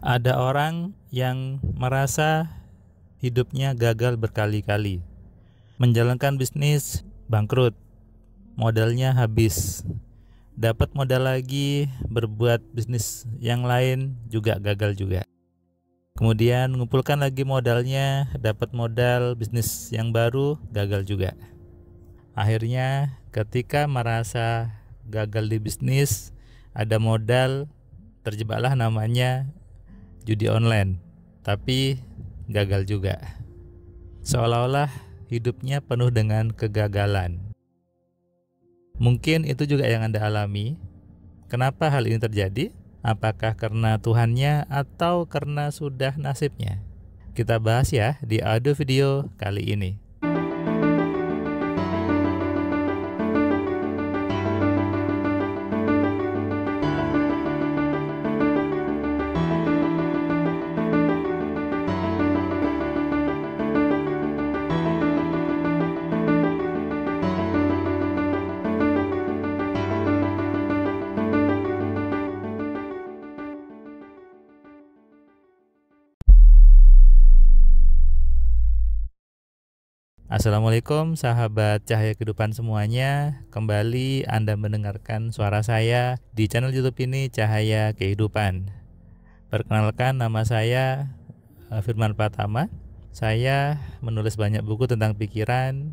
Ada orang yang merasa hidupnya gagal berkali-kali. Menjalankan bisnis bangkrut, modalnya habis. Dapat modal lagi, berbuat bisnis yang lain juga gagal juga. Kemudian mengumpulkan lagi modalnya, dapat modal bisnis yang baru, gagal juga. Akhirnya ketika merasa gagal di bisnis, ada modal, terjebaklah namanya judi online, tapi gagal juga. Seolah-olah hidupnya penuh dengan kegagalan. Mungkin itu juga yang Anda alami. Kenapa hal ini terjadi? Apakah karena Tuhannya atau karena sudah nasibnya? Kita bahas ya di audio video kali ini. Assalamualaikum sahabat Cahaya Kehidupan semuanya. Kembali Anda mendengarkan suara saya di channel YouTube ini, Cahaya Kehidupan. Perkenalkan, nama saya Firman Pratama. Saya menulis banyak buku tentang pikiran.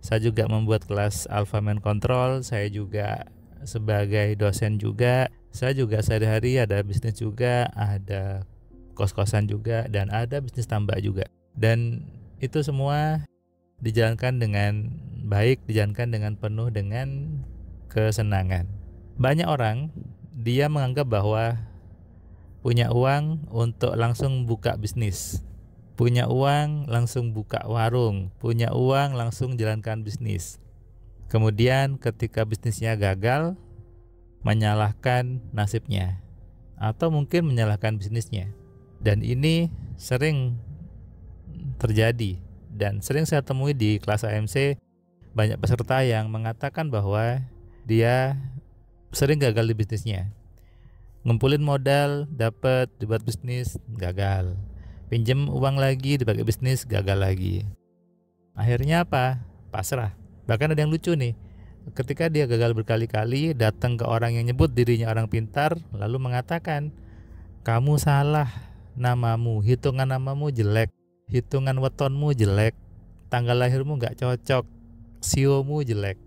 Saya juga membuat kelas Alpha Mind Control. Saya juga sebagai dosen juga. Saya juga sehari-hari ada bisnis juga, ada kos-kosan juga, dan ada bisnis tambak juga. Dan itu semua dijalankan dengan baik, dijalankan dengan penuh dengan kesenangan. Banyak orang dia menganggap bahwa punya uang untuk langsung buka bisnis, punya uang langsung buka warung, punya uang langsung jalankan bisnis. Kemudian ketika bisnisnya gagal, menyalahkan nasibnya atau mungkin menyalahkan bisnisnya. Dan ini sering terjadi. Dan sering saya temui di kelas AMC, banyak peserta yang mengatakan bahwa dia sering gagal di bisnisnya. Ngumpulin modal, dapat, dibuat bisnis, gagal. Pinjam uang lagi, dipakai bisnis, gagal lagi. Akhirnya apa? Pasrah. Bahkan ada yang lucu nih. Ketika dia gagal berkali-kali, datang ke orang yang nyebut dirinya orang pintar, lalu mengatakan, "Kamu salah, namamu, hitungan namamu jelek. Hitungan wetonmu jelek, tanggal lahirmu gak cocok, siomu jelek."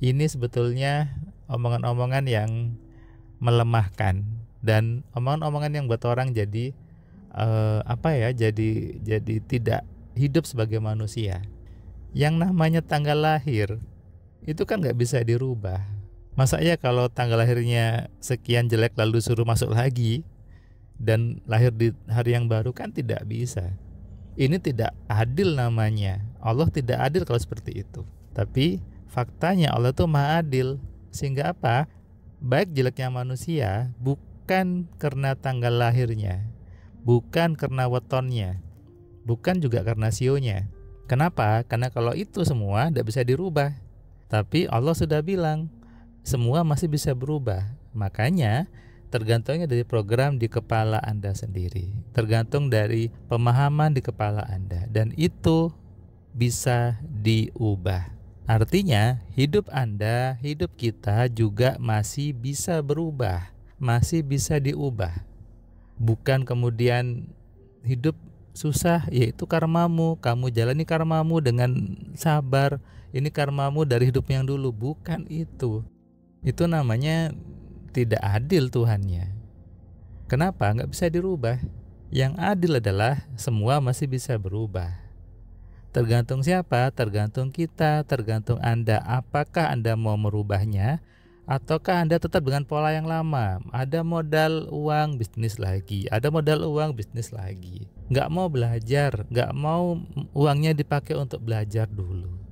Ini sebetulnya omongan-omongan yang melemahkan dan omongan-omongan yang buat orang jadi jadi tidak hidup sebagai manusia. Yang namanya tanggal lahir itu kan gak bisa dirubah. Masa ya kalau tanggal lahirnya sekian jelek lalu suruh masuk lagi dan lahir di hari yang baru, kan tidak bisa. Ini tidak adil namanya. Allah tidak adil kalau seperti itu. Tapi faktanya Allah itu Maha Adil. Sehingga apa? Baik jeleknya manusia bukan karena tanggal lahirnya, bukan karena wetonnya, bukan juga karena sionya. Kenapa? Karena kalau itu semua tidak bisa dirubah. Tapi Allah sudah bilang semua masih bisa berubah. Makanya tergantungnya dari program di kepala Anda sendiri, tergantung dari pemahaman di kepala Anda, dan itu bisa diubah. Artinya hidup Anda, hidup kita juga masih bisa berubah, masih bisa diubah. Bukan kemudian hidup susah, yaitu karmamu, kamu jalani karmamu dengan sabar, ini karmamu dari hidup yang dulu. Bukan itu. Itu namanya tidak adil Tuhannya. Kenapa? Nggak bisa dirubah. Yang adil adalah semua masih bisa berubah. Tergantung siapa? Tergantung kita, tergantung Anda. Apakah Anda mau merubahnya ataukah Anda tetap dengan pola yang lama? Ada modal uang, bisnis lagi. Ada modal uang, bisnis lagi. Nggak mau belajar, nggak mau uangnya dipakai untuk belajar dulu.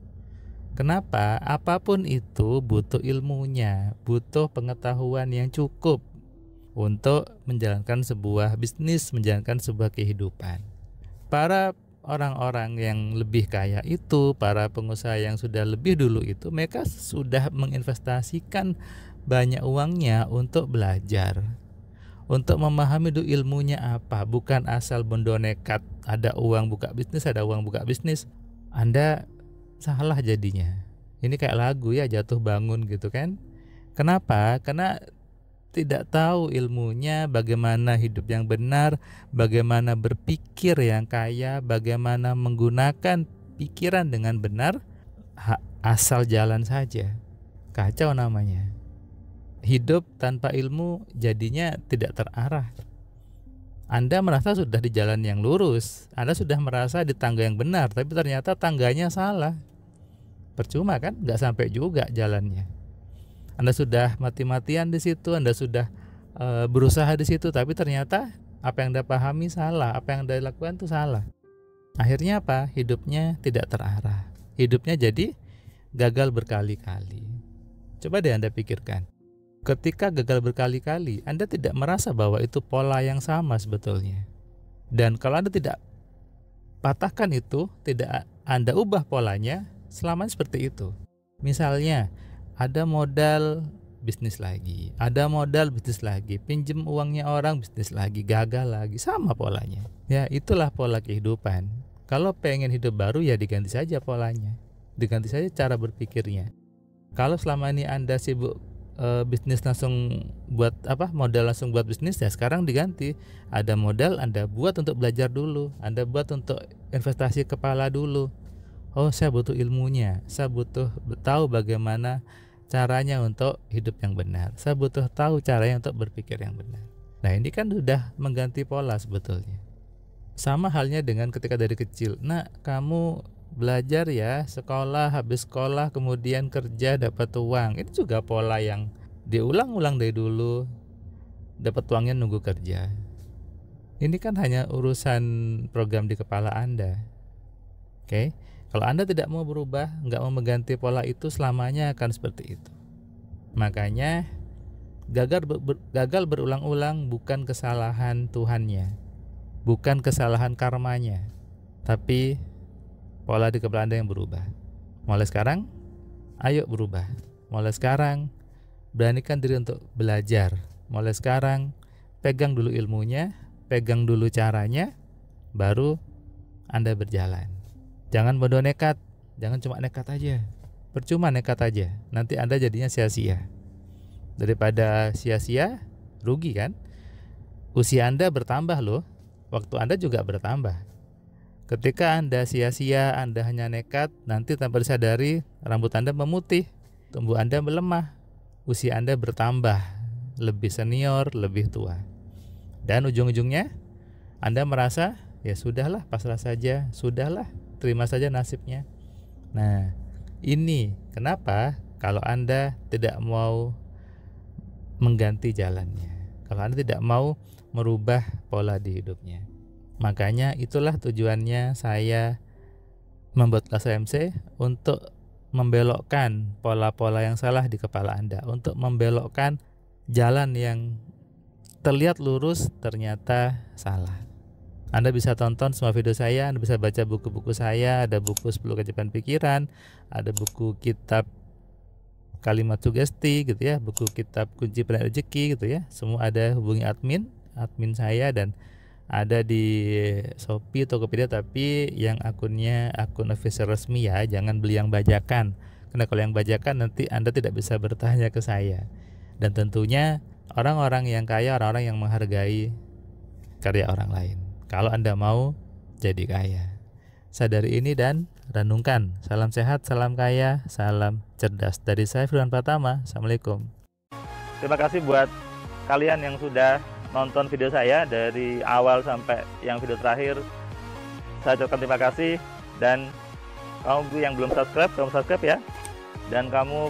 Kenapa? Apapun itu butuh ilmunya, butuh pengetahuan yang cukup untuk menjalankan sebuah bisnis, menjalankan sebuah kehidupan. Para orang-orang yang lebih kaya itu, para pengusaha yang sudah lebih dulu itu, mereka sudah menginvestasikan banyak uangnya untuk belajar, Untuk memahami itu ilmunya apa, bukan asal bondo nekat. Ada uang buka bisnis, ada uang buka bisnis. Anda salah jadinya. Ini kayak lagu ya, jatuh bangun gitu kan. Kenapa? Karena tidak tahu ilmunya, bagaimana hidup yang benar, bagaimana berpikir yang kaya, bagaimana menggunakan pikiran dengan benar, asal jalan saja. Kacau namanya. Hidup tanpa ilmu jadinya tidak terarah. Anda merasa sudah di jalan yang lurus, Anda sudah merasa di tangga yang benar, tapi ternyata tangganya salah. Percuma kan, nggak sampai juga jalannya. Anda sudah mati-matian di situ, Anda sudah berusaha di situ, tapi ternyata apa yang Anda pahami salah, apa yang Anda lakukan itu salah. Akhirnya apa? Hidupnya tidak terarah. Hidupnya jadi gagal berkali-kali. Coba deh Anda pikirkan. Ketika gagal berkali-kali, Anda tidak merasa bahwa itu pola yang sama sebetulnya. Dan kalau Anda tidak patahkan itu, tidak Anda ubah polanya, selamanya seperti itu. Misalnya, ada modal bisnis lagi, ada modal bisnis lagi, pinjem uangnya orang bisnis lagi, gagal lagi, sama polanya. Ya, itulah pola kehidupan. Kalau pengen hidup baru ya diganti saja polanya, diganti saja cara berpikirnya. Kalau selama ini Anda sibuk bisnis langsung buat modal langsung buat bisnis, ya sekarang diganti. Ada modal Anda buat untuk belajar dulu, Anda buat untuk investasi kepala dulu. Oh, saya butuh ilmunya, saya butuh tahu bagaimana caranya untuk hidup yang benar, saya butuh tahu caranya untuk berpikir yang benar. Nah, ini kan sudah mengganti pola sebetulnya. Sama halnya dengan ketika dari kecil, kamu belajar ya, sekolah, habis sekolah kemudian kerja dapat uang. Itu juga pola yang diulang-ulang dari dulu. Dapat uangnya nunggu kerja. Ini kan hanya urusan program di kepala Anda. Oke? Kalau Anda tidak mau berubah, nggak mau mengganti pola itu, selamanya akan seperti itu. Makanya gagal berulang-ulang bukan kesalahan Tuhannya, bukan kesalahan karmanya, tapi pola di kepala Anda yang berubah. Mulai sekarang, ayo berubah. Mulai sekarang, beranikan diri untuk belajar. Mulai sekarang, pegang dulu ilmunya, pegang dulu caranya, baru Anda berjalan. Jangan bodoh nekat, jangan cuma nekat aja. Percuma nekat aja, nanti Anda jadinya sia-sia. Daripada sia-sia, rugi kan? Usia Anda bertambah loh, waktu Anda juga bertambah. Ketika Anda sia-sia, Anda hanya nekat, nanti tanpa disadari rambut Anda memutih, tubuh Anda melemah, usia Anda bertambah, lebih senior, lebih tua. Dan ujung-ujungnya Anda merasa, ya sudahlah, pasrah saja, sudahlah, terima saja nasibnya. Nah, ini kenapa kalau Anda tidak mau mengganti jalannya, kalau Anda tidak mau merubah pola di hidupnya. Makanya itulah tujuannya saya membuat kelas AMC, untuk membelokkan pola-pola yang salah di kepala Anda, untuk membelokkan jalan yang terlihat lurus ternyata salah. Anda bisa tonton semua video saya, Anda bisa baca buku-buku saya, ada buku 10 keajaiban pikiran, ada buku kitab kalimat sugesti gitu ya, buku kitab kunci penanda rezeki gitu ya. Semua ada, hubungi admin saya, dan ada di Shopee, Tokopedia, tapi yang akunnya akun official resmi ya, jangan beli yang bajakan. Karena kalau yang bajakan nanti Anda tidak bisa bertanya ke saya. Dan tentunya orang-orang yang kaya, orang-orang yang menghargai karya orang lain. Kalau Anda mau jadi kaya, sadari ini dan renungkan. Salam sehat, salam kaya, salam cerdas. Dari saya Firman Pratama. Assalamualaikum. Terima kasih buat kalian yang sudah nonton video saya dari awal sampai yang video terakhir. Saya ucapkan terima kasih. Dan kamu yang belum subscribe, kamu subscribe ya. Dan kamu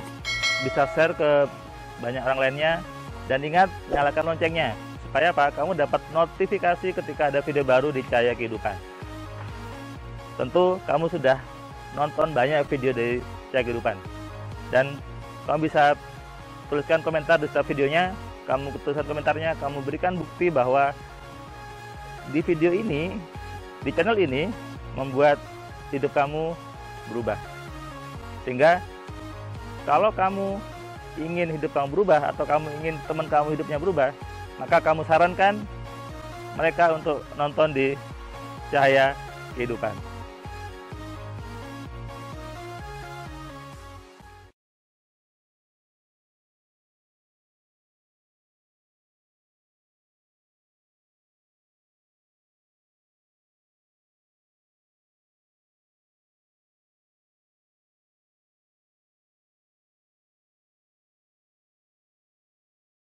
bisa share ke banyak orang lainnya. Dan ingat, nyalakan loncengnya. Supaya apa? Kamu dapat notifikasi ketika ada video baru di Cahaya Kehidupan. Tentu kamu sudah nonton banyak video dari Cahaya Kehidupan. Dan kamu bisa tuliskan komentar di setiap videonya. Kamu tuliskan komentarnya, kamu berikan bukti bahwa di video ini, di channel ini, membuat hidup kamu berubah. Sehingga kalau kamu ingin hidup kamu berubah, atau kamu ingin teman kamu hidupnya berubah, maka kamu sarankan mereka untuk nonton di Cahaya Kehidupan.